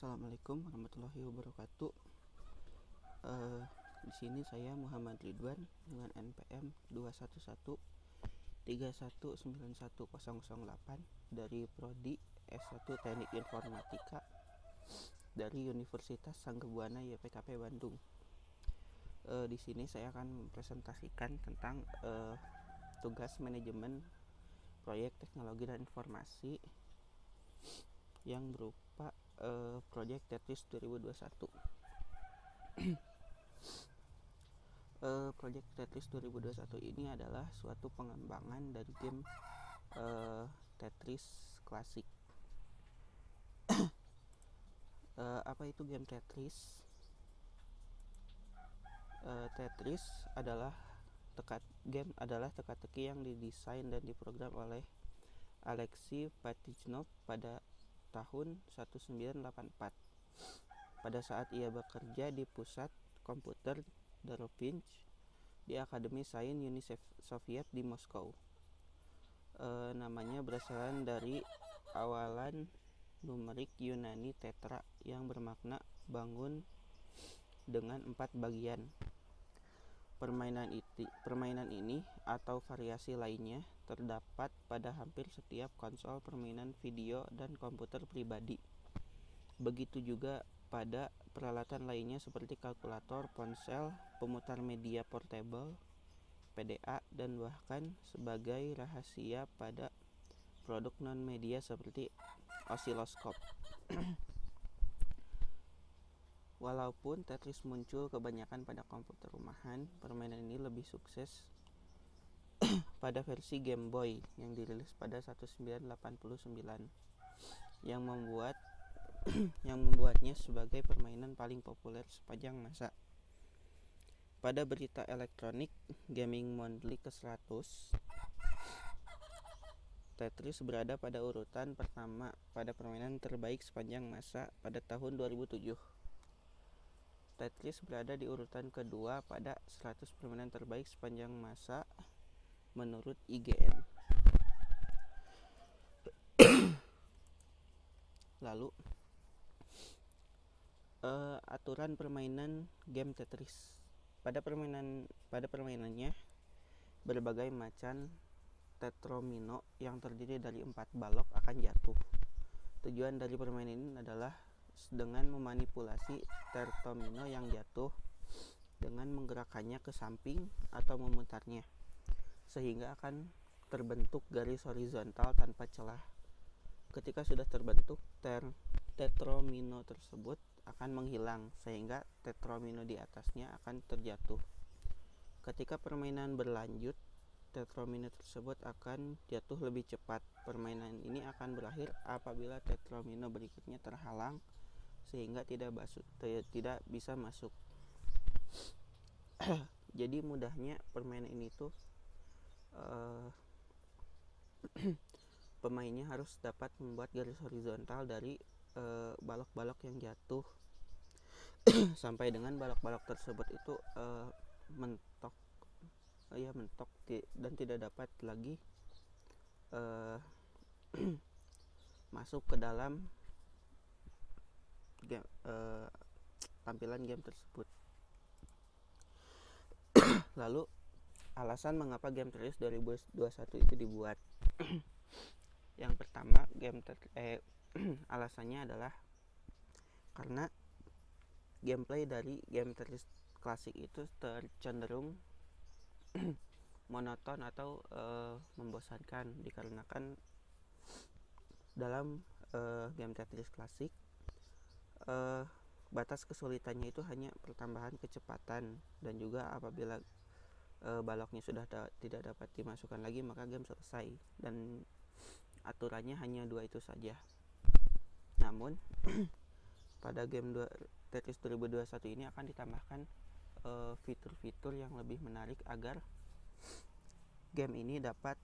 Assalamualaikum warahmatullahi wabarakatuh. Di sini saya Muhammad Ridwan dengan NPM 211-3191008 dari Prodi S1 Teknik Informatika dari Universitas Sangga Buana YPKP Bandung. Di sini saya akan mempresentasikan tentang tugas manajemen proyek teknologi dan informasi yang berupa proyek Tetris 2021. Proyek Tetris 2021 ini adalah suatu pengembangan dari game Tetris klasik. Apa itu game Tetris? Tetris adalah teka-teki yang didesain dan diprogram oleh Alexei Pajitnov pada tahun 1984 pada saat ia bekerja di pusat komputer Darovin di Akademi Sains Uni Soviet di Moskow. Namanya berdasarkan dari awalan numerik Yunani tetra yang bermakna bangun dengan 4 bagian. Permainan ini atau variasi lainnya terdapat pada hampir setiap konsol permainan video dan komputer pribadi. Begitu juga pada peralatan lainnya seperti kalkulator, ponsel, pemutar media portable, PDA, dan bahkan sebagai rahasia pada produk non-media seperti osiloskop. Walaupun Tetris muncul kebanyakan pada komputer rumahan, permainan ini lebih sukses pada versi Game Boy yang dirilis pada 1989 yang membuatnya sebagai permainan paling populer sepanjang masa. Pada berita elektronik Gaming Monthly ke-100, Tetris berada pada urutan pertama pada permainan terbaik sepanjang masa pada tahun 2007. Tetris berada di urutan kedua pada 100 permainan terbaik sepanjang masa menurut IGN. Lalu aturan permainan game Tetris. Pada permainannya berbagai macam tetromino yang terdiri dari 4 balok akan jatuh. Tujuan dari permainan ini adalah dengan memanipulasi tetromino yang jatuh dengan menggerakkannya ke samping atau memutarnya sehingga akan terbentuk garis horizontal tanpa celah. Ketika sudah terbentuk, tetromino tersebut akan menghilang sehingga tetromino di atasnya akan terjatuh. Ketika permainan berlanjut, tetromino tersebut akan jatuh lebih cepat. Permainan ini akan berakhir apabila tetromino berikutnya terhalang sehingga tidak bisa masuk. Jadi mudahnya permainan ini tuh pemainnya harus dapat membuat garis horizontal dari balok-balok yang jatuh sampai dengan balok-balok tersebut itu mentok dan tidak dapat lagi masuk ke dalam game, tampilan game tersebut. Lalu alasan mengapa game Tetris 2021 itu dibuat. Yang pertama, alasannya adalah karena gameplay dari game Tetris klasik itu cenderung monoton atau membosankan, dikarenakan dalam game Tetris klasik batas kesulitannya itu hanya pertambahan kecepatan, dan juga apabila baloknya sudah tidak dapat dimasukkan lagi maka game selesai, dan aturannya hanya 2 itu saja. Namun pada game Tetris 2021 ini akan ditambahkan fitur-fitur yang lebih menarik agar game ini dapat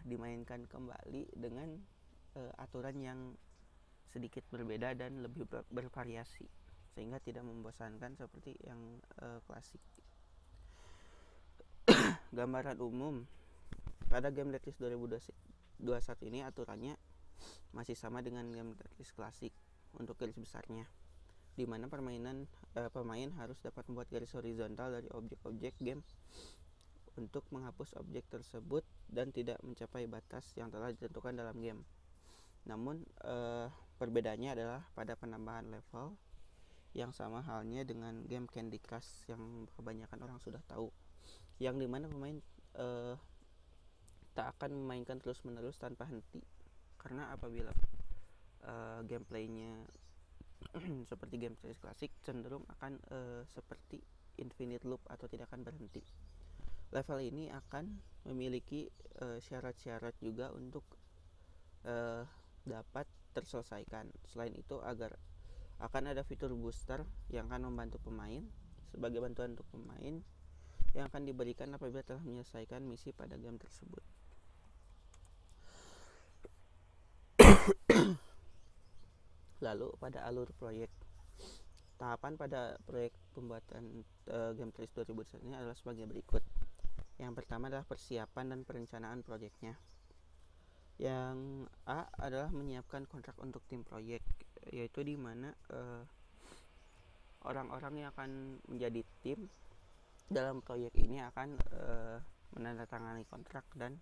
dimainkan kembali dengan aturan yang sedikit berbeda dan lebih bervariasi sehingga tidak membosankan seperti yang klasik. Gambaran umum pada game Tetris 2021 ini aturannya masih sama dengan game Tetris klasik. untuk garis besarnya, di mana pemain harus dapat membuat garis horizontal dari objek-objek game untuk menghapus objek tersebut dan tidak mencapai batas yang telah ditentukan dalam game. Namun perbedaannya adalah pada penambahan level yang sama halnya dengan game Candy Crush yang kebanyakan orang sudah tahu, yang dimana pemain tak akan memainkan terus-menerus tanpa henti, karena apabila gameplaynya seperti game Tetris klasik cenderung akan seperti infinite loop atau tidak akan berhenti. Level ini akan memiliki syarat-syarat juga untuk dapat terselesaikan. Selain itu akan ada fitur booster yang akan membantu pemain sebagai bantuan untuk pemain yang akan diberikan apabila telah menyelesaikan misi pada game tersebut. Lalu pada alur proyek, tahapan pada proyek pembuatan game Tetris 2001 ini adalah sebagai berikut. Yang pertama adalah persiapan dan perencanaan proyeknya. Yang A adalah menyiapkan kontrak untuk tim proyek, yaitu di mana orang-orang yang akan menjadi tim dalam proyek ini akan menandatangani kontrak dan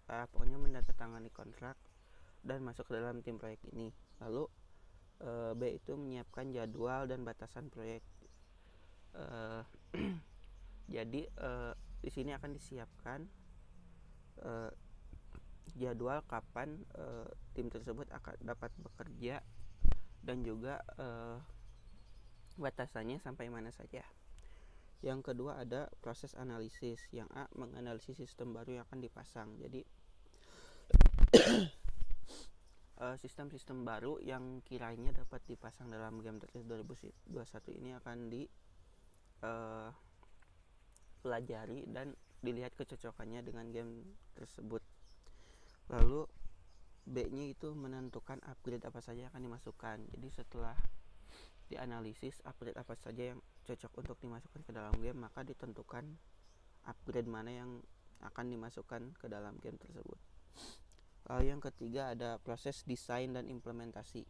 pokoknya menandatangani kontrak dan masuk ke dalam tim proyek ini. Lalu B itu menyiapkan jadwal dan batasan proyek. Jadi di sini akan disiapkan jadwal kapan tim tersebut akan dapat bekerja dan juga batasannya sampai mana saja. Yang kedua ada proses analisis. Yang A menganalisis sistem baru yang akan dipasang. Jadi sistem-sistem baru yang kiranya dapat dipasang dalam game Tetris 2021 ini akan pelajari dan dilihat kecocokannya dengan game tersebut. Lalu B-nya itu menentukan upgrade apa saja yang akan dimasukkan. Jadi setelah dianalisis upgrade apa saja yang cocok untuk dimasukkan ke dalam game, maka ditentukan upgrade mana yang akan dimasukkan ke dalam game tersebut. Lalu yang ketiga ada proses desain dan implementasi.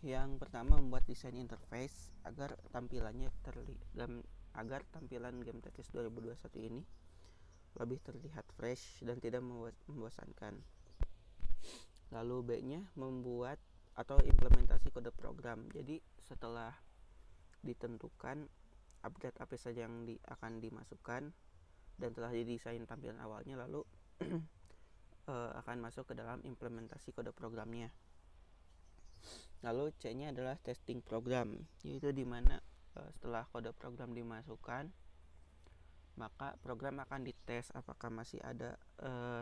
Yang pertama membuat desain interface agar tampilan game Tetris 2021 ini lebih terlihat fresh dan tidak membosankan. Lalu B-nya membuat atau implementasi kode program. Jadi setelah ditentukan update apa saja yang akan dimasukkan dan telah didesain tampilan awalnya, lalu akan masuk ke dalam implementasi kode programnya. Lalu C-nya adalah testing program, yaitu dimana setelah kode program dimasukkan, maka program akan dites apakah masih ada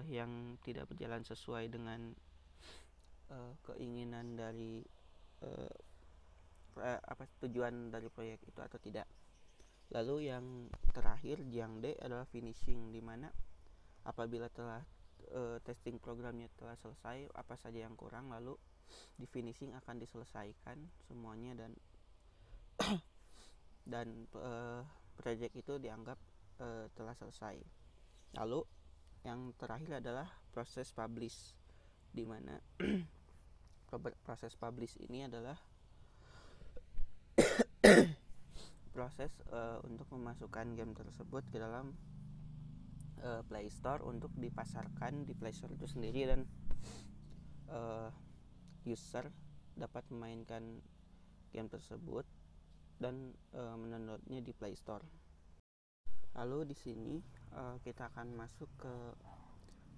yang tidak berjalan sesuai dengan keinginan dari tujuan dari proyek itu atau tidak. Lalu yang terakhir, yang D adalah finishing, dimana apabila telah testing programnya telah selesai, apa saja yang kurang, lalu di finishing akan diselesaikan semuanya dan project itu dianggap telah selesai. Lalu yang terakhir adalah proses publish, di mana proses publish ini adalah proses untuk memasukkan game tersebut ke dalam Play Store untuk dipasarkan di Play Store itu sendiri, dan user dapat memainkan game tersebut dan mendownloadnya di Play Store. Lalu di sini kita akan masuk ke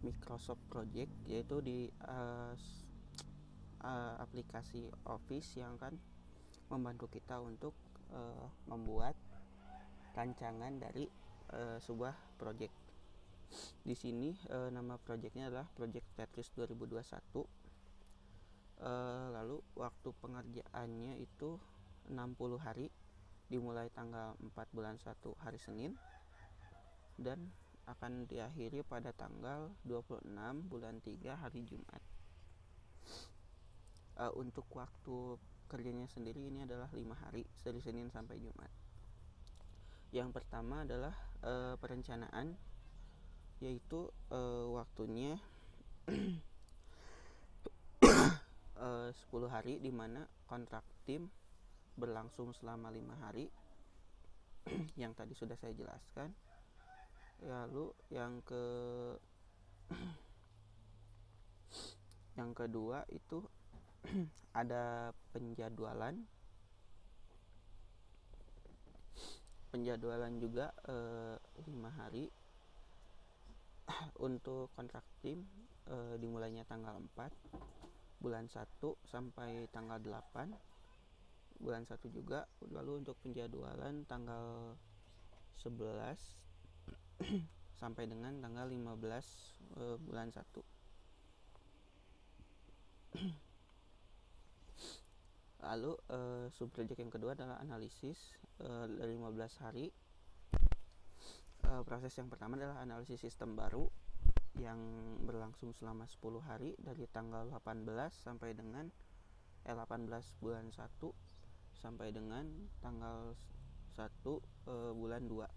Microsoft Project, yaitu di aplikasi Office yang akan membantu kita untuk membuat rancangan dari sebuah project. Di sini nama projectnya adalah Project Tetris 2021. Lalu waktu pengerjaannya itu 60 hari, dimulai tanggal 4 bulan 1 hari Senin dan akan diakhiri pada tanggal 26 bulan 3 hari Jumat. Untuk waktu kerjanya sendiri ini adalah 5 hari dari Senin sampai Jumat. Yang pertama adalah perencanaan, yaitu waktunya 10 hari, di mana kontrak tim berlangsung selama 5 hari yang tadi sudah saya jelaskan. Lalu yang kedua itu ada penjadwalan juga 5 hari. Untuk kontrak tim dimulainya tanggal 4 bulan 1 sampai tanggal 8 bulan 1 juga. Lalu untuk penjadwalan tanggal 11 sampai dengan tanggal 15 bulan 1. Lalu subproject yang kedua adalah analisis dari 15 hari. Proses yang pertama adalah analisis sistem baru yang berlangsung selama 10 hari dari tanggal 18 sampai dengan 18 bulan 1 sampai dengan tanggal 1 bulan 2.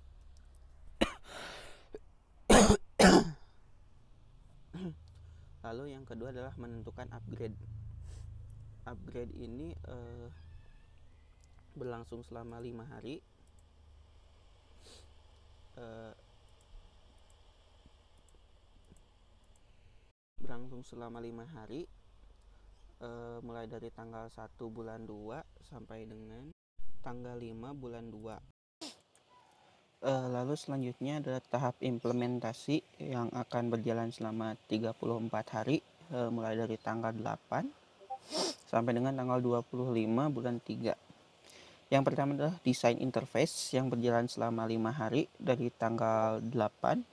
Lalu yang kedua adalah menentukan upgrade. Upgrade ini berlangsung selama 5 hari. Mulai dari tanggal 1 bulan 2 sampai dengan tanggal 5 bulan 2. Lalu selanjutnya adalah tahap implementasi yang akan berjalan selama 34 hari, mulai dari tanggal 8 sampai dengan tanggal 25 bulan 3. Yang pertama adalah desain interface yang berjalan selama 5 hari dari tanggal 8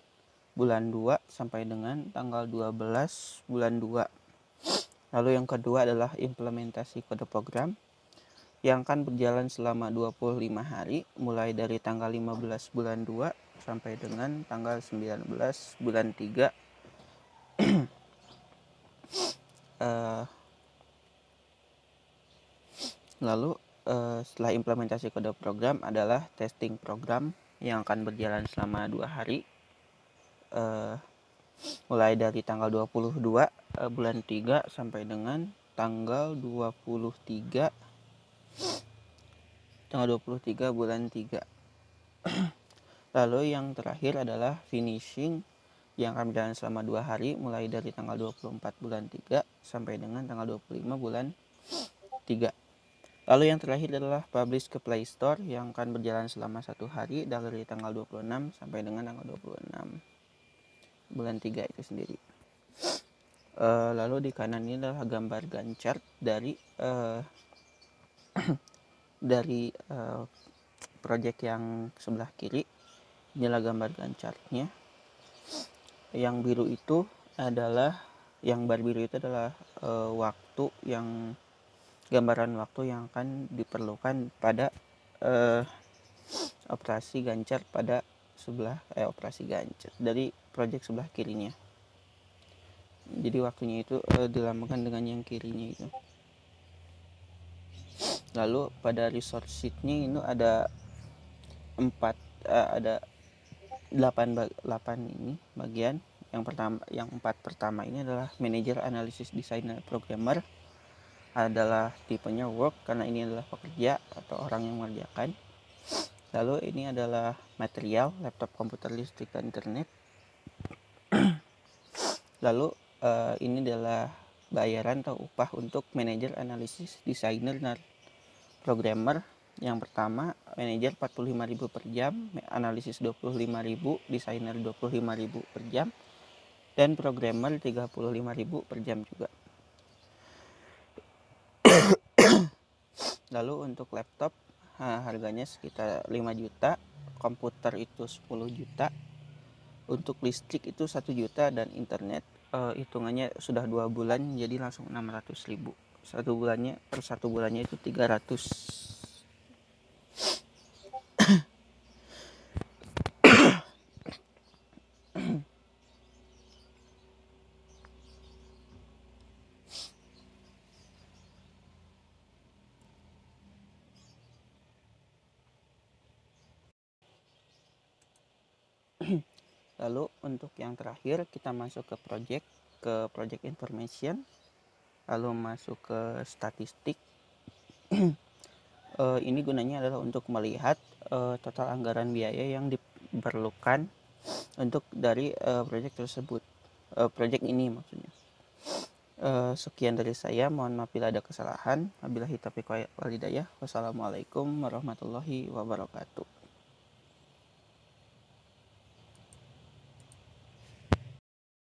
bulan 2 sampai dengan tanggal 12 bulan 2. Lalu yang kedua adalah implementasi kode program yang akan berjalan selama 25 hari mulai dari tanggal 15 bulan 2 sampai dengan tanggal 19 bulan 3. Lalu setelah implementasi kode program adalah testing program yang akan berjalan selama 2 hari mulai dari tanggal 22 bulan 3 sampai dengan tanggal 23 bulan 3. Lalu yang terakhir adalah finishing yang akan berjalan selama 2 hari mulai dari tanggal 24 bulan 3 sampai dengan tanggal 25 bulan 3. Lalu yang terakhir adalah publish ke Play Store yang akan berjalan selama 1 hari dari tanggal 26 sampai dengan tanggal 26 bulan 3 itu sendiri. Lalu di kanan ini adalah gambar Gantt dari project yang sebelah kiri. Inilah gambar Gantt-nya. Yang biru itu adalah waktu yang gambaran waktu yang akan diperlukan pada operasi Gantt pada operasi Gantt dari project sebelah kirinya. Jadi waktunya itu dilambangkan dengan yang kirinya itu. Lalu pada resource sheet-nya ini ada 8 ini bagian. Yang 4 pertama ini adalah manager, analysis, designer, programmer. Adalah tipenya work karena ini adalah pekerja atau orang yang mengerjakan. Lalu ini adalah material, laptop, komputer, listrik, dan internet. Lalu ini adalah bayaran atau upah untuk manajer, analisis, desainer, dan programmer. Yang pertama, manajer 45.000 per jam, analisis 25.000, desainer 25.000 per jam, dan programmer 35.000 per jam juga. Lalu untuk laptop harganya sekitar 5 juta, komputer itu 10 juta, untuk listrik itu 1 juta, dan internet hitungannya sudah 2 bulan jadi langsung 600.000. Per 1 bulannya itu 300. Lalu untuk yang terakhir kita masuk ke project information. lalu masuk ke statistik. Ini gunanya adalah untuk melihat total anggaran biaya yang diperlukan untuk dari proyek tersebut, proyek ini maksudnya. Sekian dari saya, mohon maaf bila ada kesalahan. Wabillahi taufiq wal hidayah. Wassalamualaikum warahmatullahi wabarakatuh.